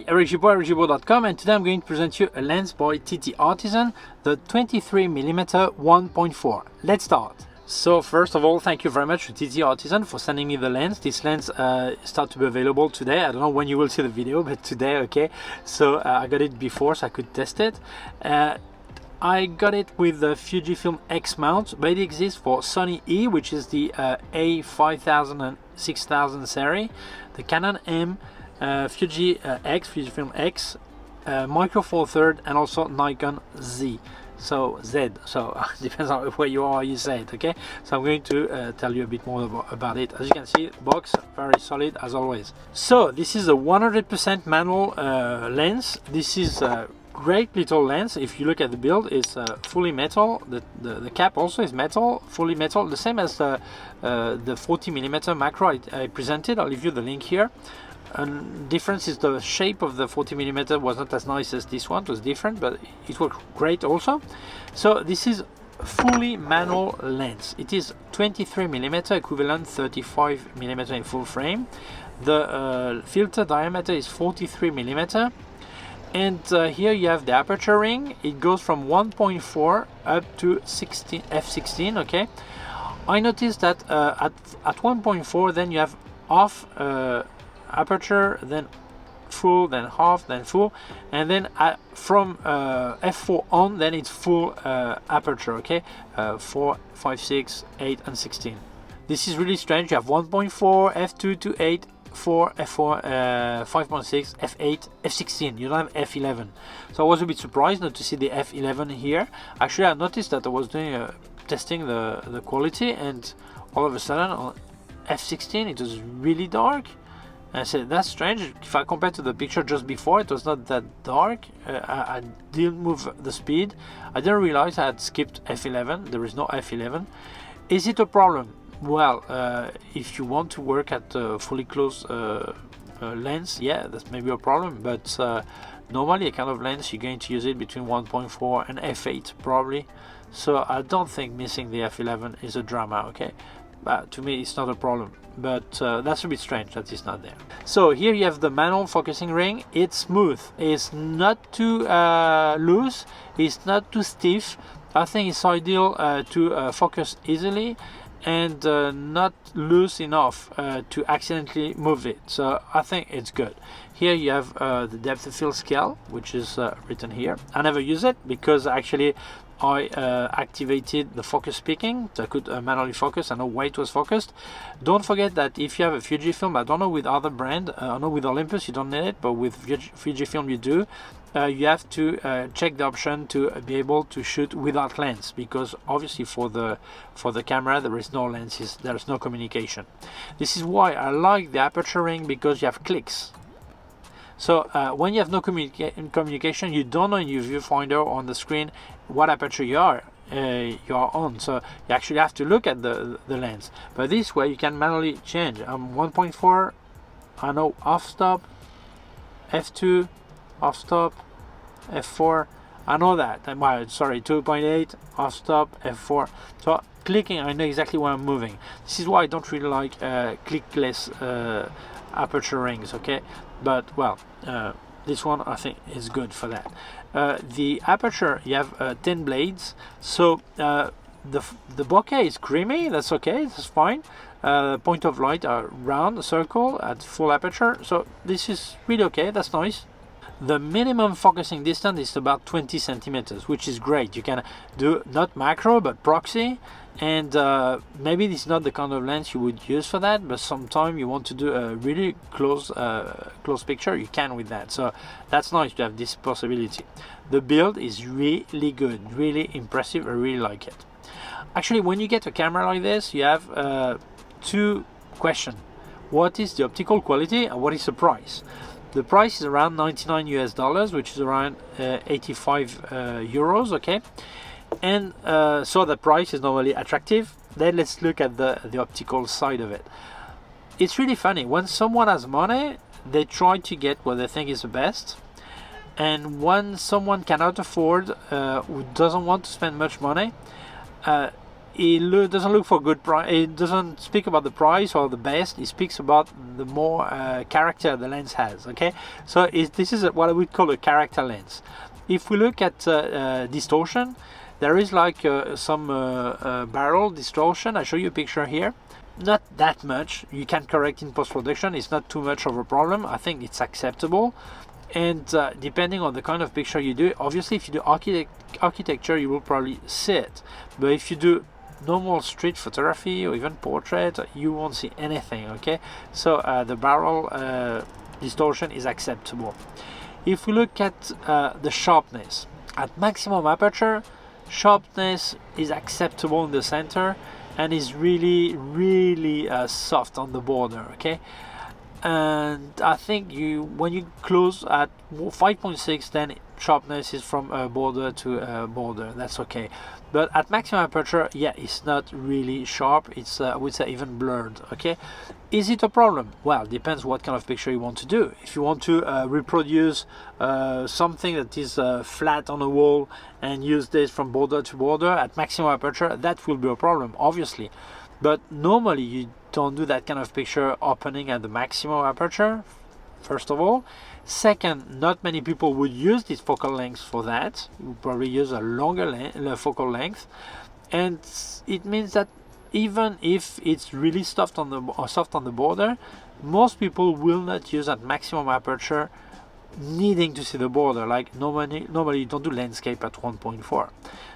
Eric Gibaud, Gibaud.com, and today I'm going to present you a lens by TTArtisan, the 23mm 1.4. Let's start. So first of all, thank you very much to TTArtisan for sending me the lens. This lens starts to be available today. I don't know when you will see the video, but today, okay. So I got it before so I could test it. I got it with the Fujifilm X mount, but it exists for Sony E, which is the A5000 and 6000 series, the Canon M, Fujifilm X, Micro Four Third, and also Nikon Z. So Z, so depends on where you are, you say it, okay? So I'm going to tell you a bit more about it. As you can see, box very solid as always. So this is a 100% manual lens. This is a great little lens. If you look at the build, it's fully metal. The cap also is metal, fully metal, the same as the 40mm macro I presented. I'll leave you the link here. And difference is the shape of the 40mm was not as nice as this one. It was different, but it worked great also. So this is fully manual lens. It is 23mm equivalent 35mm in full frame. The filter diameter is 43mm, and here you have the aperture ring. It goes from 1.4 up to 16 f16. Okay, I noticed that at 1.4 then you have off aperture, then full, then half, then full, and then from f4 on, then it's full aperture. Okay, 4, 5, 6, 8, and 16. This is really strange. You have 1.4, f2 to 8, 4, f4, 5.6, f8, f16. You don't have f11. So I was a bit surprised not to see the f11 here. Actually, I noticed that I was doing testing the quality, and all of a sudden on f16 it was really dark. I said, that's strange. If I compare to the picture just before, it was not that dark. I didn't move the speed. I didn't realize I had skipped f11. There is no f11. Is it a problem? Well, if you want to work at fully closed lens, yeah, that's maybe a problem. But normally a kind of lens, you're going to use it between 1.4 and f8 probably. So I don't think missing the f11 is a drama, okay? To me, it's not a problem. But that's a bit strange that it's not there. So here you have the manual focusing ring. It's smooth. It's not too loose. It's not too stiff. I think it's ideal to focus easily and not loose enough to accidentally move it. So I think it's good. Here you have the depth of field scale, which is written here. I never use it because actually I activated the focus peaking, so I could manually focus. I know where it was focused. Don't forget that if you have a Fujifilm, I don't know with other brand, I know with Olympus you don't need it, but with Fujifilm you do. You have to check the option to be able to shoot without lens, because obviously for the camera there is no lenses, there is no communication. This is why I like the aperture ring, because you have clicks. So when you have no communication, you don't know in your viewfinder on the screen what aperture you are on. So you actually have to look at the lens. But this way you can manually change. 1.4, I know off stop, f2, off stop, f4. I know that. Sorry, 2.8, off stop, f4. So clicking, I know exactly where I'm moving. This is why I don't really like clickless aperture rings, okay? But well, this one I think is good for that. The aperture, you have 10 blades, so the bokeh is creamy. That's okay, that's fine. Point of light are round, circle at full aperture, so this is really okay. That's nice. The minimum focusing distance is about 20 centimeters, which is great. You can do not macro but proxy, and maybe this is not the kind of lens you would use for that, but sometimes you want to do a really close picture, you can with that. So that's nice to have this possibility. The build is really good, really impressive. I really like it. Actually, when you get a camera like this, you have two questions. What is the optical quality and what is the price? The price is around $99 US, which is around 85 euros, okay? And so the price is normally attractive. Then let's look at the optical side of it. It's really funny. When someone has money, they try to get what they think is the best. And when someone cannot afford, who doesn't want to spend much money, it doesn't look for good price. It doesn't speak about the price or the best. It speaks about the more character the lens has. Okay, so this is what I would call a character lens. If we look at distortion, there is like some barrel distortion. I show you a picture here. Not that much. You can correct in post-production. It's not too much of a problem. I think it's acceptable. And depending on the kind of picture you do, obviously if you do architecture, you will probably see it. But if you do normal street photography or even portrait, you won't see anything. Okay, so the barrel distortion is acceptable. If we look at the sharpness, at maximum aperture, sharpness is acceptable in the center and is really soft on the border. Okay, and I think when you close at 5.6, then sharpness is from border to border. That's okay. But at maximum aperture, yeah, it's not really sharp. It's I would say even blurred. Okay, is it a problem? Well, it depends what kind of picture you want to do. If you want to reproduce something that is flat on a wall and use this from border to border at maximum aperture, that will be a problem, obviously. But normally you don't do that kind of picture opening at the maximum aperture, first of all. Second, not many people would use this focal length for that. You would probably use a longer focal length, and it means that even if it's really soft on the border, most people will not use at maximum aperture, needing to see the border. Like normally you don't do landscape at 1.4.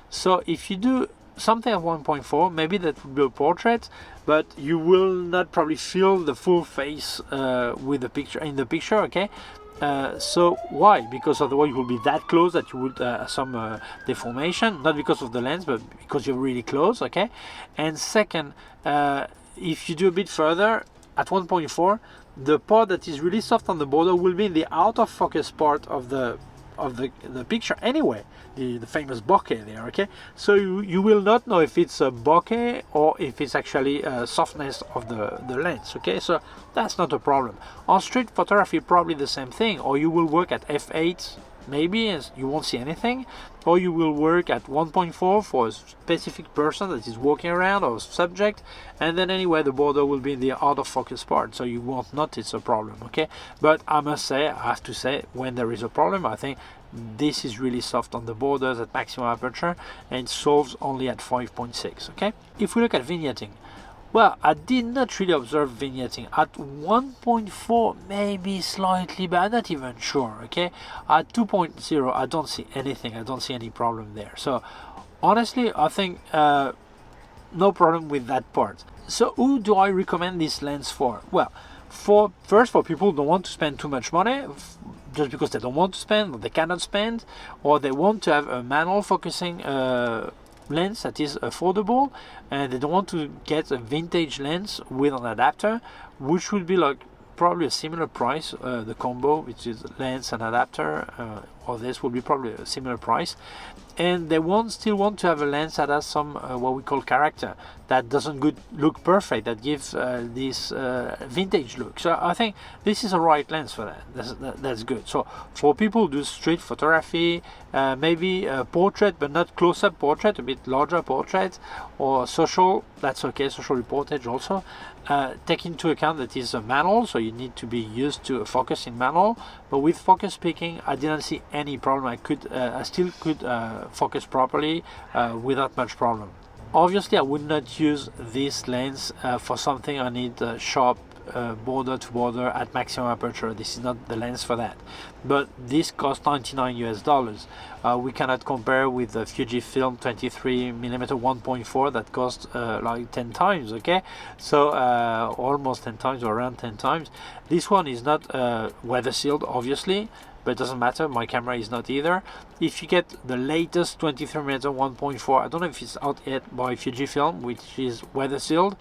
So if you do something at 1.4, maybe that would be a portrait, but you will not probably feel the full face with the picture in the picture. Okay, so why? Because otherwise you will be that close that you would some deformation, not because of the lens, but because you're really close. Okay, and second, if you do a bit further at 1.4, the part that is really soft on the border will be in the out of focus part of the picture anyway, the famous bokeh there. Okay, so you will not know if it's a bokeh or if it's actually softness of the lens. Okay, so that's not a problem. On street photography, probably the same thing, or you will work at f8 maybe, as you won't see anything, or you will work at 1.4 for a specific person that is walking around or subject, and then anyway the border will be in the out of focus part, so you won't notice a problem. Okay, but I have to say, when there is a problem, I think this is really soft on the borders at maximum aperture, and it solves only at 5.6. Okay, if we look at vignetting, well, I did not really observe vignetting at 1.4, maybe slightly, but I'm not even sure. Okay, at 2.0 I don't see anything. I don't see any problem there. So honestly, I think no problem with that part. So who do I recommend this lens for? Well, for people who don't want to spend too much money, just because they don't want to spend, or they cannot spend, or they want to have a manual focusing lens that is affordable, and they don't want to get a vintage lens with an adapter, which would be like probably a similar price. The combo, which is lens and adapter, or this will be probably a similar price, and they still want to have a lens that has some what we call character, that doesn't look perfect, that gives this vintage look. So I think this is a right lens for that. That's good. So for people who do street photography, maybe a portrait but not close-up portrait, a bit larger portrait, or social, that's okay, social reportage also. Take into account that it's a manual, so you need to be used to focus in manual, but with focus picking I didn't see any problem. I still could focus properly without much problem. Obviously I would not use this lens for something I need sharp border to border at maximum aperture. This is not the lens for that, but this costs $99 US. We cannot compare with the Fujifilm 23mm 1.4 that costs like 10 times. Okay, so almost 10 times, or around 10 times. This one is not weather sealed, obviously, but it doesn't matter, my camera is not either. If you get the latest 23mm 1.4, I don't know if it's out yet, by Fujifilm, which is weather sealed,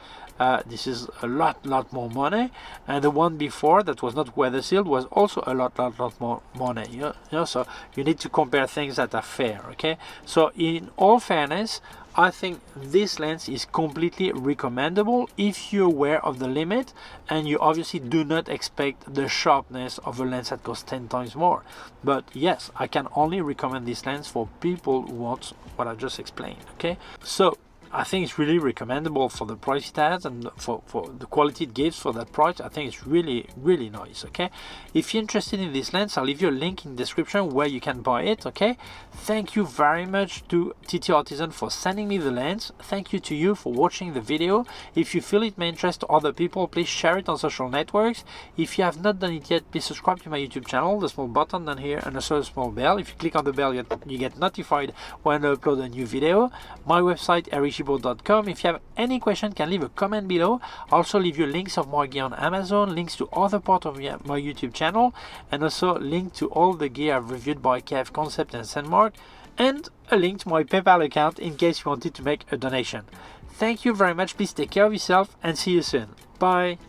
this is a lot more money, and the one before that was not weather sealed was also a lot more money. You know, so you need to compare things that are fair. Okay, so in all fairness, I think this lens is completely recommendable if you're aware of the limit and you obviously do not expect the sharpness of a lens that costs 10 times more. But yes, I can only recommend this lens for people who want what I just explained. Okay, so I think it's really recommendable for the price it has and for the quality it gives for that price. I think it's really nice. Okay, if you're interested in this lens, I'll leave you a link in the description where you can buy it. Okay, thank you very much to TTArtisan for sending me the lens. Thank you to you for watching the video. If you feel it may interest other people, please share it on social networks. If you have not done it yet, please subscribe to my YouTube channel, the small button down here, and also a small bell. If you click on the bell, you get notified when I upload a new video. My website Gibaud.com. If you have any question, can leave a comment below. I'll also leave you links of more gear on Amazon, links to other parts of my YouTube channel, and also link to all the gear I've reviewed by K&F Concept and Sandmark, and a link to my PayPal account in case you wanted to make a donation. Thank you very much. Please take care of yourself and see you soon. Bye.